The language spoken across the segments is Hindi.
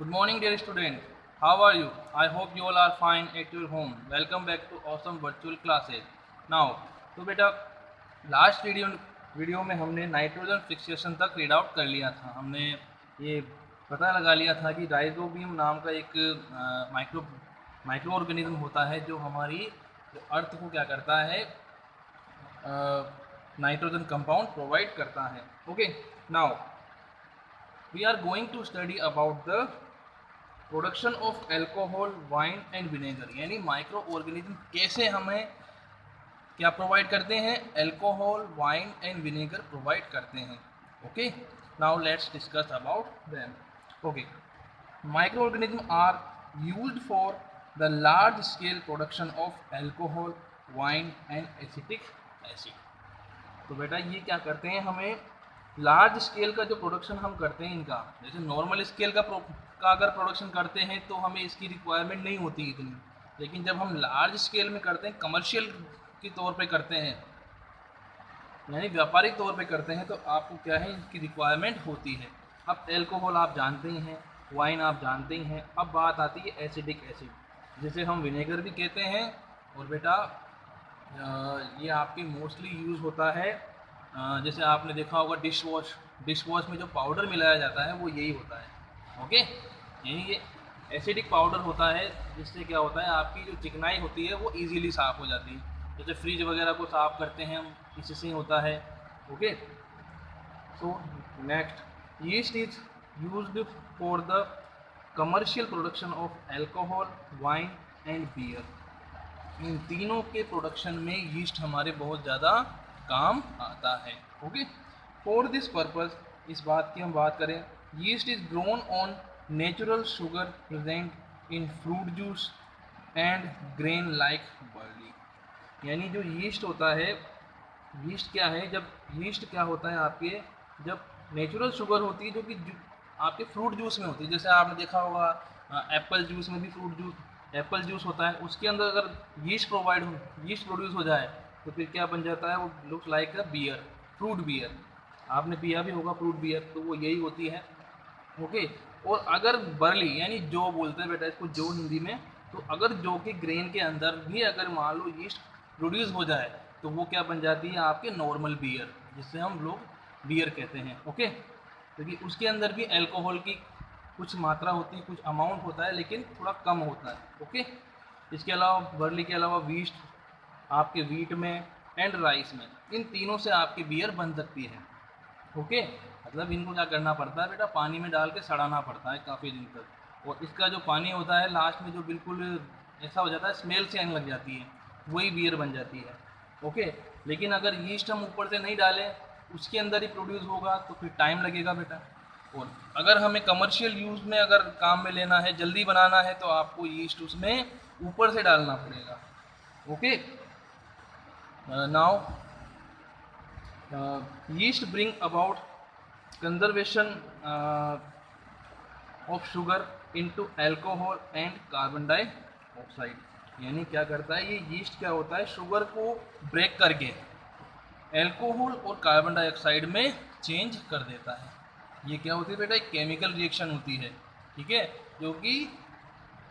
Good morning, dear student. How are you? I hope you all are fine at your home. Welcome back to awesome virtual classes. Now, तो बेटा लास्ट वीडियो में हमने नाइट्रोजन फिक्सेशन तक रीड आउट कर लिया था। हमने ये पता लगा लिया था कि राइजोबियम नाम का एक माइक्रो ऑर्गेनिज्म होता है जो हमारी अर्थ को क्या करता है, नाइट्रोजन कंपाउंड प्रोवाइड करता है। Okay, now we are going to study about the production of alcohol, wine and vinegar, यानी माइक्रो ऑर्गेनिज्म कैसे हमें क्या प्रोवाइड करते हैं, alcohol, wine and vinegar provide करते हैं। Okay, now let's discuss about them. Okay, micro organism are used for the large scale production of alcohol, wine and acetic acid. तो बेटा ये क्या करते हैं, हमें लार्ज स्केल का जो प्रोडक्शन हम करते हैं इनका, जैसे नॉर्मल स्केल का अगर प्रोडक्शन करते हैं तो हमें इसकी रिक्वायरमेंट नहीं होती इतनी, लेकिन जब हम लार्ज स्केल में करते हैं, कमर्शियल के तौर पे करते हैं, यानी व्यापारिक तौर पे करते हैं, तो आपको क्या है, इसकी रिक्वायरमेंट होती है। अब एल्कोहल आप जानते ही हैं, वाइन आप जानते ही हैं। अब बात आती है एसिडिक एसिड, जिसे हम विनेगर भी कहते हैं। और बेटा ये आपके मोस्टली यूज़ होता है, जैसे आपने देखा होगा डिश वॉश में जो पाउडर मिलाया जाता है वो यही होता है। ओके, यानी ये एसिडिक पाउडर होता है, जिससे क्या होता है, आपकी जो चिकनाई होती है वो इजीली साफ़ हो जाती है। जैसे फ्रिज वगैरह को साफ़ करते हैं हम, इससे होता है। Okay, so next, yeast is used for the commercial production of alcohol, wine and beer. इन तीनों के प्रोडक्शन में यीस्ट हमारे बहुत ज़्यादा काम आता है। ओके, फॉर दिस पर्पस, इस बात की हम बात करें, yeast is grown on natural sugar present in fruit juice and grain like barley. यानी जो यीस्ट होता है, यीस्ट क्या है, जब यीस्ट क्या होता है आपके, जब नेचुरल शुगर होती है जो कि आपके फ्रूट जूस में होती है, जैसे आपने देखा होगा एप्पल जूस में भी एप्पल जूस होता है, उसके अंदर अगर यीस्ट प्रोड्यूस हो जाए तो फिर क्या बन जाता है, वो looks like a beer, fruit beer. आपने पिया भी होगा फ्रूट बियर, तो वो यही होती है। ओके, और अगर बर्ली यानी जौ बोलते हैं बेटा इसको, जौ हिंदी में, तो अगर जौ के ग्रेन के अंदर भी अगर मान लो यीस्ट प्रोड्यूस हो जाए तो वो क्या बन जाती है, आपके नॉर्मल बियर, जिससे हम लोग बियर कहते हैं। ओके, क्योंकि उसके अंदर भी अल्कोहल की कुछ मात्रा होती है, कुछ अमाउंट होता है, लेकिन थोड़ा कम होता है। ओके, इसके अलावा बर्ली के अलावा आपके वीट में एंड राइस में, इन तीनों से आपकी बियर बन सकती है। ओके, मतलब इनको क्या करना पड़ता है बेटा, पानी में डाल के सड़ाना पड़ता है काफ़ी दिन तक, और इसका जो पानी होता है लास्ट में जो बिल्कुल ऐसा हो जाता है, स्मेल से आने लग जाती है, वही बियर बन जाती है। ओके, लेकिन अगर यीस्ट हम ऊपर से नहीं डालें, उसके अंदर ही प्रोड्यूस होगा, तो फिर टाइम लगेगा बेटा। और अगर हमें कमर्शियल यूज़ में अगर काम में लेना है, जल्दी बनाना है, तो आपको यीस्ट उसमें ऊपर से डालना पड़ेगा। Okay, now yeast bring about conservation of sugar into alcohol and carbon dioxide। यानी क्या करता है ये यीस्ट, क्या होता है, शुगर को ब्रेक करके एल्कोहल और कार्बन डाइऑक्साइड में चेंज कर देता है। ये क्या होती है बेटा, एक केमिकल रिएक्शन होती है, ठीक है, जो कि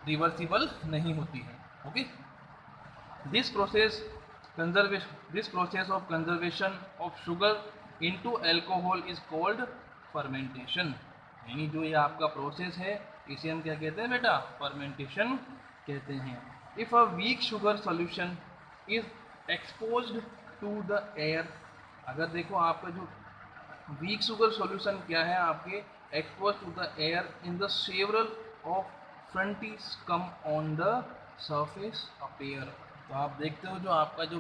रिवर्सिबल नहीं होती है। Okay, this process of conservation of sugar into alcohol is called fermentation। यानी जो ये आपका प्रोसेस है, इसे हम क्या कहते हैं बेटा, फर्मेंटेशन कहते हैं। If a weak sugar solution is exposed to the air, अगर देखो आपका जो वीक शुगर सॉल्यूशन क्या है आपके, expose to the air in the several of fronts come on the surface appear. तो आप देखते हो जो आपका जो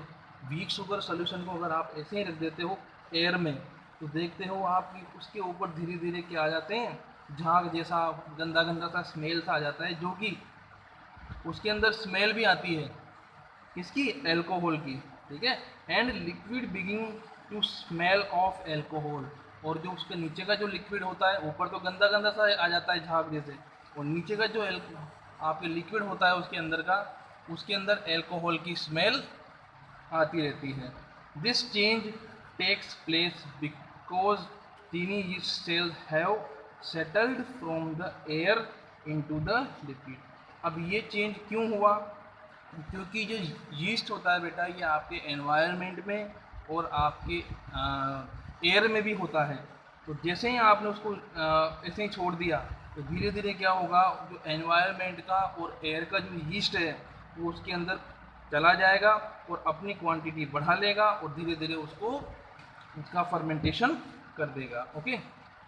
वीक शुगर सॉल्यूशन को अगर आप ऐसे ही रख देते हो एयर में, तो देखते हो आप कि उसके ऊपर धीरे धीरे क्या आ जाते हैं, झाग जैसा गंदा गंदा सा स्मेल सा आ जाता है, जो कि उसके अंदर स्मेल भी आती है किसकी, एल्कोहल की, ठीक है। And liquid begin to smell of alcohol, और जो उसके नीचे का जो लिक्विड होता है, ऊपर तो गंदा गंदा सा आ जाता है झाग जैसे, और नीचे का जो आपके लिक्विड होता है उसके अंदर का, उसके अंदर एल्कोहल की स्मेल आती रहती है। This change takes place because tiny yeast cells have settled from the air into the liquid. अब ये चेंज क्यों हुआ? क्योंकि जो यीस्ट होता है बेटा, ये आपके एनवायरनमेंट में और आपके एयर में भी होता है। तो जैसे ही आपने उसको ऐसे ही छोड़ दिया तो धीरे धीरे क्या होगा, जो एनवायरनमेंट का और एयर का जो यीस्ट है वो उसके अंदर चला जाएगा और अपनी क्वांटिटी बढ़ा लेगा और धीरे धीरे उसका फर्मेंटेशन कर देगा, okay,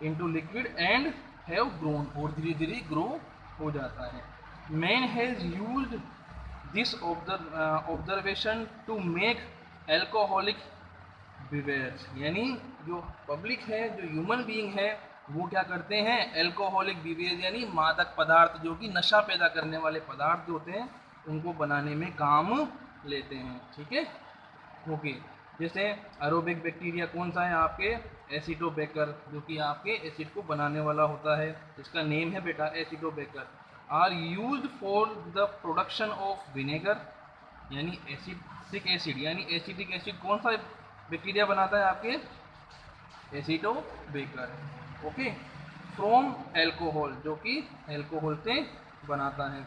into liquid and have grown, और धीरे धीरे ग्रो हो जाता है। Man has used this observation to make alcoholic beverages, यानी जो पब्लिक है, जो ह्यूमन बीइंग है, वो क्या करते हैं, एल्कोहलिक बिवेयर यानी मादक पदार्थ, जो कि नशा पैदा करने वाले पदार्थ जो होते हैं उनको बनाने में काम लेते हैं, ठीक है, ओके। जैसे एरोबिक बैक्टीरिया कौन सा है आपके, एसिडोबेकर, जो कि आपके एसिड को बनाने वाला होता है, इसका नेम है बेटा Acetobacter, are used for the production of vinegar, यानी एसिडिक एसिड, यानी एसिडिक एसिड कौन सा बैक्टीरिया बनाता है आपके, एसिडोबेकर, ओके, फ्रॉम एल्कोहल, जो कि एल्कोहल से बनाता है।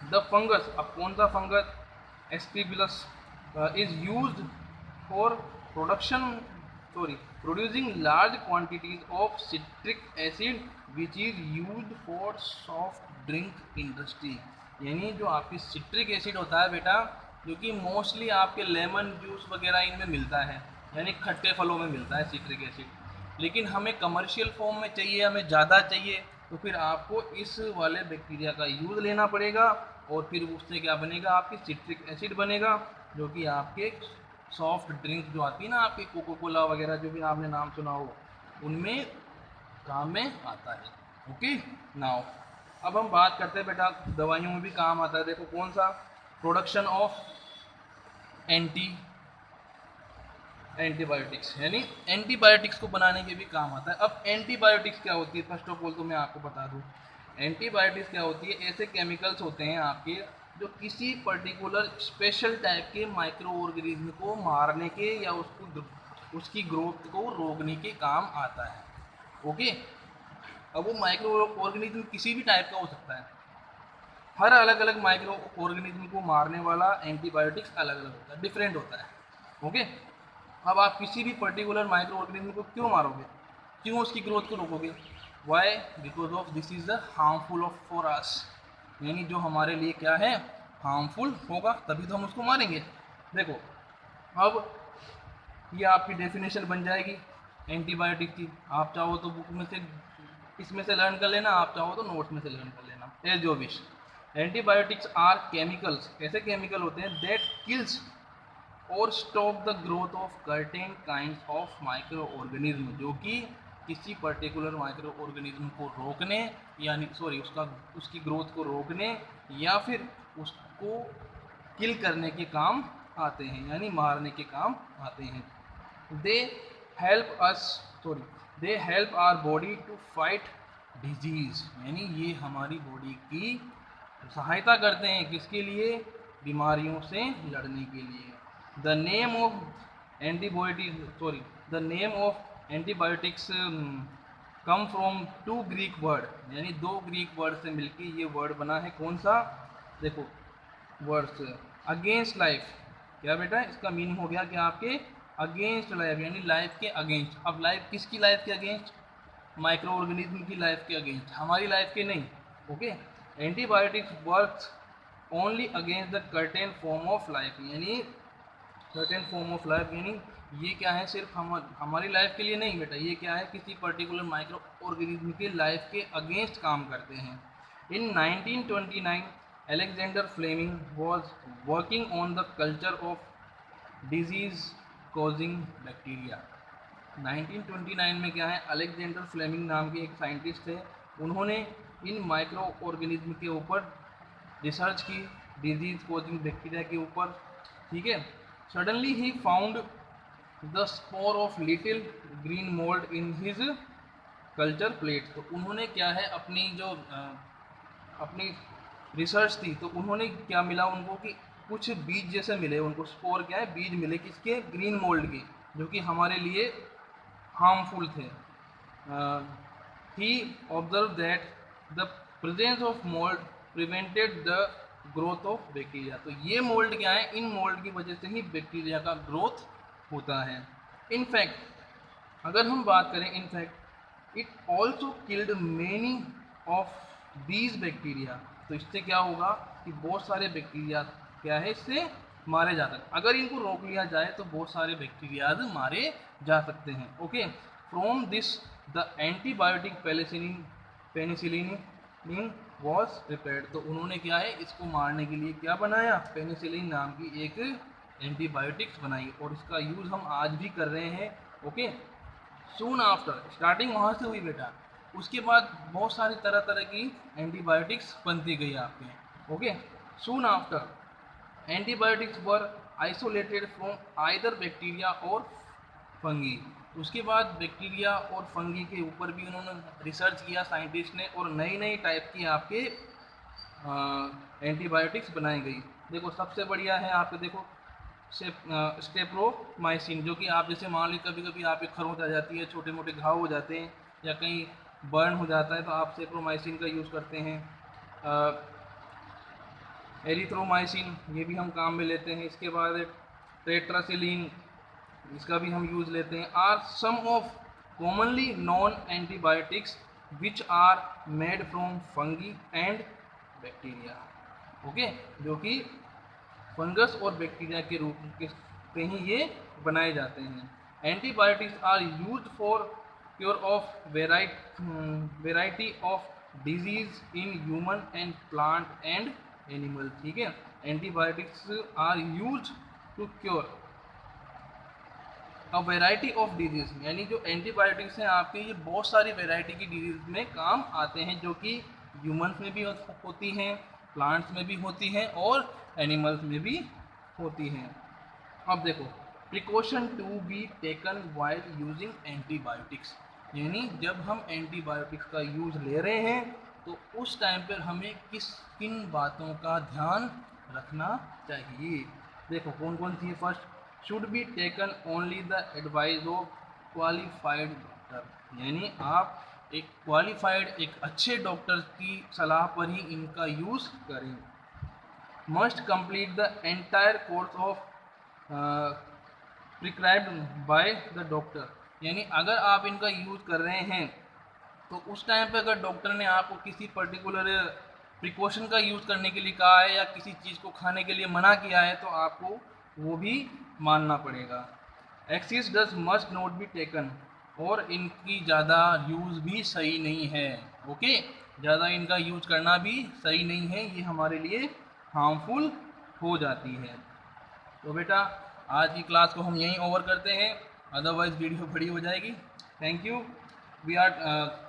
द फंगस, अब कौन सा fungus, aspergillus, is used for producing large quantities of citric acid which is used for soft drink industry, यानी जो आपकी सिट्रिक एसिड होता है बेटा, जो कि मोस्टली आपके लेमन जूस वगैरह इनमें मिलता है, यानी खट्टे फलों में मिलता है सिट्रिक एसिड, लेकिन हमें कमर्शियल फॉर्म में चाहिए, हमें ज़्यादा चाहिए, तो फिर आपको इस वाले बैक्टीरिया का यूज़ लेना पड़ेगा और फिर उससे क्या बनेगा, आपकी सिट्रिक एसिड बनेगा, जो कि आपके सॉफ्ट ड्रिंक जो आती है ना आपकी कोको कोला वगैरह, जो भी आपने नाम सुना हो, उनमें काम में आता है, ओके। नाउ अब हम बात करते हैं बेटा, दवाइयों में भी काम आता है, देखो कौन सा, प्रोडक्शन ऑफ एंटीबायोटिक्स, यानी एंटीबायोटिक्स को बनाने के भी काम आता है। अब एंटीबायोटिक्स क्या होती है, फर्स्ट ऑफ ऑल तो मैं आपको बता दूं, एंटीबायोटिक्स क्या होती है, ऐसे केमिकल्स होते हैं आपके जो किसी पर्टिकुलर स्पेशल टाइप के माइक्रो ऑर्गेनिज्म को मारने के या उसकी ग्रोथ को रोकने के काम आता है, ओके। अब वो माइक्रो ऑर्गेनिज्म किसी भी टाइप का हो सकता है, हर अलग अलग माइक्रो ऑर्गेनिज्म को मारने वाला एंटीबायोटिक्स अलग अलग होता है, डिफरेंट होता है, ओके। अब आप किसी भी पर्टिकुलर माइक्रो ऑर्गेनिज्म को क्यों मारोगे, क्यों उसकी ग्रोथ को रोकोगे, why, because of this is the harmful of for us, यानी जो हमारे लिए क्या है, हार्मफुल होगा, तभी तो हम उसको मारेंगे। देखो अब ये आपकी डेफिनेशन बन जाएगी एंटीबायोटिक की, आप चाहो तो बुक में से इसमें से लर्न कर लेना, आप चाहो तो नोट्स में से लर्न कर लेना, एज जो विश। एंटीबायोटिक्स आर केमिकल्स, ऐसे केमिकल होते हैं दैट किल्स और stop the growth of certain kinds of micro organism, जो कि किसी पर्टिकुलर माइक्रो ऑर्गेनिज्म को रोकने, यानी उसकी ग्रोथ को रोकने या फिर उसको किल करने के काम आते हैं, यानी मारने के काम आते हैं। They help us they help our body to fight disease, यानी ये हमारी बॉडी की सहायता करते हैं, किसके लिए, बीमारियों से लड़ने के लिए। The name of antibiotics come from two Greek word, यानी दो ग्रीक वर्ड से मिलके ये वर्ड बना है, कौन सा, देखो वर्ड्स, अगेंस्ट लाइफ, क्या बेटा इसका मीनिंग हो गया कि आपके अगेंस्ट लाइफ, यानी लाइफ के अगेंस्ट। अब लाइफ किसकी लाइफ के अगेंस्ट, माइक्रो ऑर्गेनिज्म की लाइफ के अगेंस्ट, हमारी लाइफ के नहीं, okay. Antibiotics works only against the certain form of life, यानी सर्टेन फॉर्म ऑफ लाइफ, यानी ये क्या है, सिर्फ हमारी लाइफ के लिए नहीं बेटा, ये क्या है, किसी पर्टिकुलर माइक्रो ऑर्गेनिज्म के लाइफ के अगेंस्ट काम करते हैं। इन 1929 Alexander Fleming was working on the culture of disease causing bacteria। 1929 में क्या है, अलेक्जेंडर फ्लेमिंग नाम के एक साइंटिस्ट थे, उन्होंने इन माइक्रो ऑर्गेनिज्म के ऊपर रिसर्च की, डिजीज कॉजिंग बैक्टीरिया के ऊपर, ठीक है। Suddenly he found the spore of little green mould in his culture plate. तो उन्होंने क्या है, अपनी रिसर्च थी, तो उन्होंने क्या मिला उनको कि कुछ बीज जैसे मिले उनको, स्पोर क्या है, बीज मिले किसके, ग्रीन मोल्ड के, जो कि हमारे लिए हार्मफुल थे। He observe that the presence of mould prevented the growth of bacteria. तो ये मोल्ड क्या है, इन मोल्ड की वजह से ही बैक्टीरिया का ग्रोथ होता है। इनफैक्ट अगर हम बात करें, in fact it also killed many of these bacteria. तो इससे क्या होगा कि बहुत सारे बैक्टीरिया क्या है, इससे मारे जा सकते। अगर इनको रोक लिया जाए तो बहुत सारे बैक्टीरियाज मारे जा सकते हैं। Okay, from this the antibiotic penicillin was prepared. तो उन्होंने क्या है, इसको मारने के लिए क्या बनाया, पेनिसिलिन नाम की एक एंटीबायोटिक्स बनाई और इसका यूज़ हम आज भी कर रहे हैं। ओके, सून आफ्टर, स्टार्टिंग वहाँ से हुई बेटा, उसके बाद बहुत सारी तरह तरह की एंटीबायोटिक्स बनती गई आपके। Okay, soon after antibiotics were isolated from either bacteria और फंगी। उसके बाद बैक्टीरिया और फंगी के ऊपर भी उन्होंने रिसर्च किया साइंटिस्ट ने, और नई नई टाइप की आपके एंटीबायोटिक्स बनाई गई। देखो सबसे बढ़िया है आपके, देखो स्टेप्रोमाइसिन, जो कि आप जैसे मान ली कभी कभी आपके खरोंच आ जाती है, छोटे मोटे घाव हो जाते हैं या कहीं बर्न हो जाता है, तो आप स्टेप्रोमाइसिन का यूज़ करते हैं। एरिथ्रोमाइसिन, ये भी हम काम में लेते हैं। इसके बाद टेट्रासिलिन, इसका भी हम यूज़ लेते हैं। Are some of commonly known antibiotics which are made from fungi and bacteria. Okay, जो कि फंगस और बैक्टीरिया के रूप से ही ये बनाए जाते हैं। Antibiotics are used for cure of variety of disease in human and plant and animal. ठीक है, antibiotics are used to cure a variety of disease, यानी जो एंटीबायोटिक्स हैं आपके, ये बहुत सारी वैरायटी की डिजीज में काम आते हैं, जो कि ह्यूमंस में भी होती हैं, प्लांट्स में भी होती हैं और एनिमल्स में भी होती हैं। अब देखो, precaution to be taken while using antibiotics, यानी जब हम एंटीबायोटिक्स का यूज़ ले रहे हैं तो उस टाइम पर हमें किन बातों का ध्यान रखना चाहिए। देखो कौन कौन सी है। First, should be taken only the advice of qualified doctor, यानी आप एक क्वालिफाइड, एक अच्छे डॉक्टर की सलाह पर ही इनका यूज़ करें। Must complete the entire course of prescribed by the doctor, यानी अगर आप इनका यूज़ कर रहे हैं तो उस टाइम पे अगर डॉक्टर ने आपको किसी पर्टिकुलर प्रिकॉशन का यूज़ करने के लिए कहा है या किसी चीज़ को खाने के लिए मना किया है तो आपको वो भी मानना पड़ेगा। Axis does must not be taken, और इनकी ज़्यादा यूज़ भी सही नहीं है। ओके, ज़्यादा इनका यूज़ करना भी सही नहीं है, ये हमारे लिए हार्मफुल हो जाती है। तो बेटा आज की क्लास को हम यहीं ओवर करते हैं, अदरवाइज़ वीडियो बड़ी हो जाएगी। Thank you. वी आर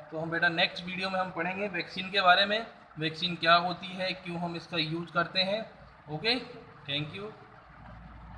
तो हम बेटा नेक्स्ट वीडियो में हम पढ़ेंगे वैक्सीन के बारे में, वैक्सीन क्या होती है, क्यों हम इसका यूज़ करते हैं। Okay, thank you.